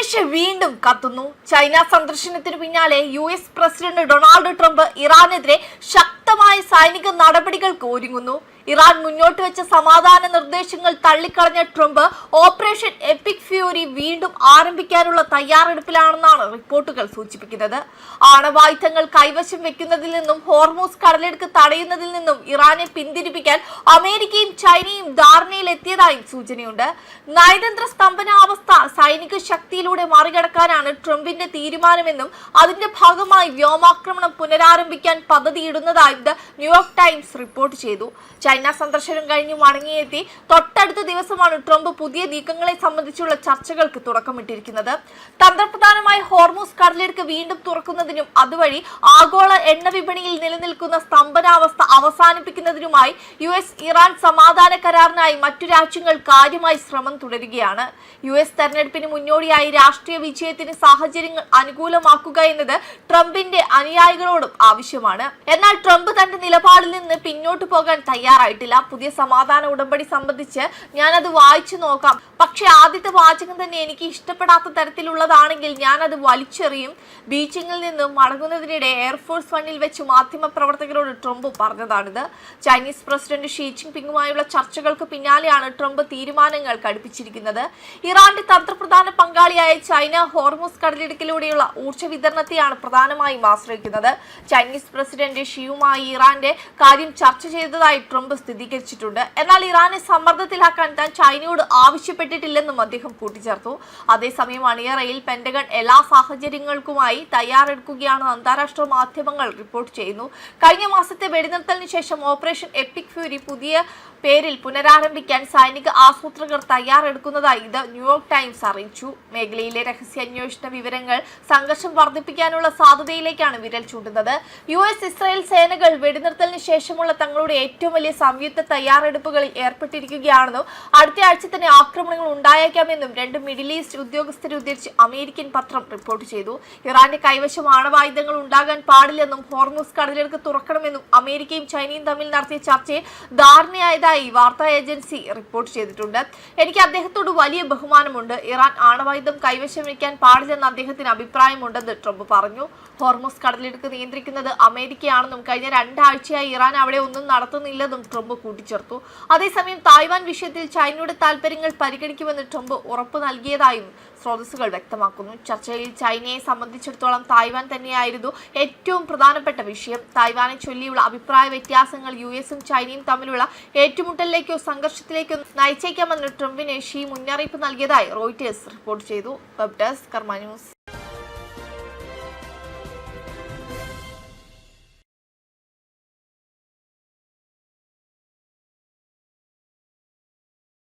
English വീണ്ടും കത്തുന്നു. China സന്ദർശനത്തിന് പിന്നാലെ US പ്രസിഡന്റ് ഡൊണാൾഡ് ട്രംപ് ഇറാനെതിരെ ശക്തമായ സൈനിക നടപടികൾക്ക് ഒരുങ്ങുന്നു. ഇറാൻ മുന്നോട്ട് വെച്ച സമാധാന നിർദ്ദേശങ്ങൾ തള്ളിക്കളഞ്ഞ ട്രംപ് ഓപ്പറേഷൻ എപ്പിക് ഫ്യൂരി വീണ്ടും ആരംഭിക്കാനുള്ള തയ്യാറെടുപ്പിലാണെന്നാണ് റിപ്പോർട്ടുകൾ സൂചിപ്പിക്കുന്നത്. ആണവായുധങ്ങൾ കൈവശം വെക്കുന്നതിൽ നിന്നും ഹോർമൂസ് കടലെടുക്ക് തടയുന്നതിൽ നിന്നും ഇറാനെ പിന്തിരിപ്പിക്കാൻ അമേരിക്കയും ചൈനയും ധാരണയിലെത്തിയതായും സൂചനയുണ്ട്. നയതന്ത്ര സ്തംഭനാവസ്ഥ സൈനിക ശക്തിയിലൂടെ മറികടക്കാനാണ് ട്രംപിന്റെ തീരുമാനമെന്നും അതിന്റെ ഭാഗമായി വ്യോമാക്രമണം പുനരാരംഭിക്കാൻ പദ്ധതിയിടുന്നതായും ദ ന്യൂയോർക്ക് ടൈംസ് റിപ്പോർട്ട് ചെയ്തു. ചൈന സന്ദർശനം കഴിഞ്ഞ് മടങ്ങിയെത്തി തൊട്ടടുത്ത ദിവസമാണ് ട്രംപ് പുതിയ നീക്കങ്ങളെ സംബന്ധിച്ചുള്ള ചർച്ചകൾക്ക് തുടക്കമിട്ടിരിക്കുന്നത്. തന്ത്രപ്രധാനമായ ഹോർമൂസ് കടലിടുക്ക് വീണ്ടും തുറക്കുന്നതിനും അതുവഴി ആഗോള എണ്ണ വിപണിയിൽ നിലനിൽക്കുന്ന സ്തംഭനാവസ്ഥ അവസാനിപ്പിക്കുന്നതിനുമായി US ഇറാൻ സമാധാന കരാറിനായി മറ്റു രാജ്യങ്ങൾ കാര്യമായി ശ്രമം തുടരുകയാണ്. US തെരഞ്ഞെടുപ്പിന് മുന്നോടിയായി രാഷ്ട്രീയ വിജയത്തിന് സാഹചര്യങ്ങൾ അനുകൂലമാക്കുക എന്നത് ട്രംപിന്റെ അനുയായികളോടും ആവശ്യമാണ്. എന്നാൽ ട്രംപ് തന്റെ നിലപാടിൽ നിന്ന് പിന്നോട്ട് പോകാൻ തയ്യാറായിട്ടില്ല. പുതിയ സമാധാന ഉടമ്പടി സംബന്ധിച്ച് ഞാനത് വായിച്ചു നോക്കാം, പക്ഷെ ആദ്യത്തെ വാചകം തന്നെ എനിക്ക് ഇഷ്ടപ്പെടാത്ത തരത്തിലുള്ളതാണെങ്കിൽ ഞാൻ അത് വലിച്ചെറിയും. ബീജിംഗിൽ നിന്നും മടങ്ങുന്നതിനിടെ എയർഫോഴ്സ് വണ്ണിൽ വെച്ച് മാധ്യമപ്രവർത്തകരോട് ട്രംപ് പറഞ്ഞതാണിത്. ചൈനീസ് പ്രസിഡന്റ് ഷീ ജിൻപിങ്ങുമായുള്ള ചർച്ചകൾക്ക് പിന്നാലെയാണ് ട്രംപ് തീരുമാനങ്ങൾ കടുപ്പിച്ചിരിക്കുന്നത്. ഇറാന്റെ തന്ത്രപ്രധാന പങ്കാളിയായ ചൈന ഹോർമൂസ് കടലിടുക്കിലൂടെയുള്ള ഊർജ്ജ വിതരണത്തെയാണ് പ്രധാനമായും ആശ്രയിക്കുന്നത്. ചൈനീസ് പ്രസിഡന്റ് ഷിയുമായി ഇറാന്റെ കാര്യം ചർച്ച ചെയ്തതായി ട്രംപ് സ്ഥിരീകരിച്ചിട്ടുണ്ട്. എന്നാൽ ഇറാനെ സമ്മർദ്ദത്തിലാക്കാൻ താൻ ചൈനയോട് ആവശ്യപ്പെട്ടിട്ടില്ലെന്നും അദ്ദേഹം കൂട്ടിച്ചേർത്തു. അതേസമയം അണിയറയിൽ പെന്റഗൺ എല്ലാ സാഹചര്യങ്ങൾക്കുമായി തയ്യാറെടുക്കുകയാണെന്ന് അന്താരാഷ്ട്ര മാധ്യമങ്ങൾ റിപ്പോർട്ട് ചെയ്യുന്നു. കഴിഞ്ഞ മാസത്തെ വെടിനിർത്തലിന് ശേഷം ഓപ്പറേഷൻ എപ്പിക് ഫ്യൂരി പുതിയ പേരിൽ പുനരാരംഭിക്കാൻ സൈനിക ആസൂത്രകർ തയ്യാറെടുക്കുന്നതായി ദ ന്യൂയോർക്ക് ടൈംസ് അറിയിച്ചു. മേഖലയിലെ രഹസ്യാന്വേഷണ വിവരങ്ങൾ സംഘർഷം വർദ്ധിപ്പിക്കാനുള്ള സാധ്യതയിലേക്കാണ് വിരൽ ചൂണ്ടുന്നത്. US ഇസ്രായേൽ സേനകൾ വെടിനിർത്തലിന് ശേഷമുള്ള തങ്ങളുടെ ഏറ്റവും വലിയ സംയുക്ത തയ്യാറെടുപ്പുകളിൽ ഏർപ്പെട്ടിരിക്കുകയാണെന്നും അടുത്ത ആഴ്ച തന്നെ ആക്രമണങ്ങൾ ഉണ്ടായേക്കാമെന്നും രണ്ട് മിഡിൽ ഈസ്റ്റ് ഉദ്യോഗസ്ഥരെ ഉദ്ധരിച്ച് അമേരിക്കൻ പത്രം റിപ്പോർട്ട് ചെയ്തു. ഇറാന്റെ കൈവശം ആണവായുധങ്ങൾ ഉണ്ടാകാൻ പാടില്ലെന്നും ഹോർമൂസ് കടലിടുക്ക് തുറക്കണമെന്നും അമേരിക്കയും ചൈനയും തമ്മിൽ നടത്തിയ ചർച്ചയിൽ ധാരണയായതായി വാർത്താ ഏജൻസി റിപ്പോർട്ട് ചെയ്തിട്ടുണ്ട്. എനിക്ക് അദ്ദേഹത്തോട് വലിയ ബഹുമാനമുണ്ട്. ഇറാൻ ആണവായുധം കൈവശം വയ്ക്കാൻ പാടില്ലെന്ന് അദ്ദേഹത്തിന് അഭിപ്രായമുണ്ടെന്ന് ട്രംപ് പറഞ്ഞു. ഹോർമൂസ് കടലിടുക്ക് നിയന്ത്രിക്കുന്നത് അമേരിക്കയാണെന്നും കഴിഞ്ഞ 2 ആഴ്ചയായി ഇറാൻ അവിടെ ഒന്നും നടത്തുന്നില്ലെന്നും ട്രംപ് കൂട്ടിച്ചേർത്തു. അതേസമയം തായ്വാൻ വിഷയത്തിൽ ചൈനയുടെ താൽപര്യങ്ങൾ പരിഗണിക്കുമെന്ന് ട്രംപ് ഉറപ്പ് നൽകിയതായും സ്രോതസ്സുകൾ വ്യക്തമാക്കുന്നു. ചർച്ചയിൽ ചൈനയെ സംബന്ധിച്ചിടത്തോളം തായ്വാൻ തന്നെയായിരുന്നു ഏറ്റവും പ്രധാനപ്പെട്ട വിഷയം. തായ്വാനെ ചൊല്ലിയുള്ള അഭിപ്രായ വ്യത്യാസങ്ങൾ USഉം ചൈനയും തമ്മിലുള്ള ഏറ്റുമുട്ടലിലേക്കോ സംഘർഷത്തിലേക്കോ നയിച്ചേക്കാമെന്ന് ട്രംപിന് ഷീ മുന്നറിയിപ്പ് നൽകിയതായി റോയിട്ടേഴ്സ് റിപ്പോർട്ട് ചെയ്തു. വെബ് ഡെസ്ക് കർമ്മ ന്യൂസ്.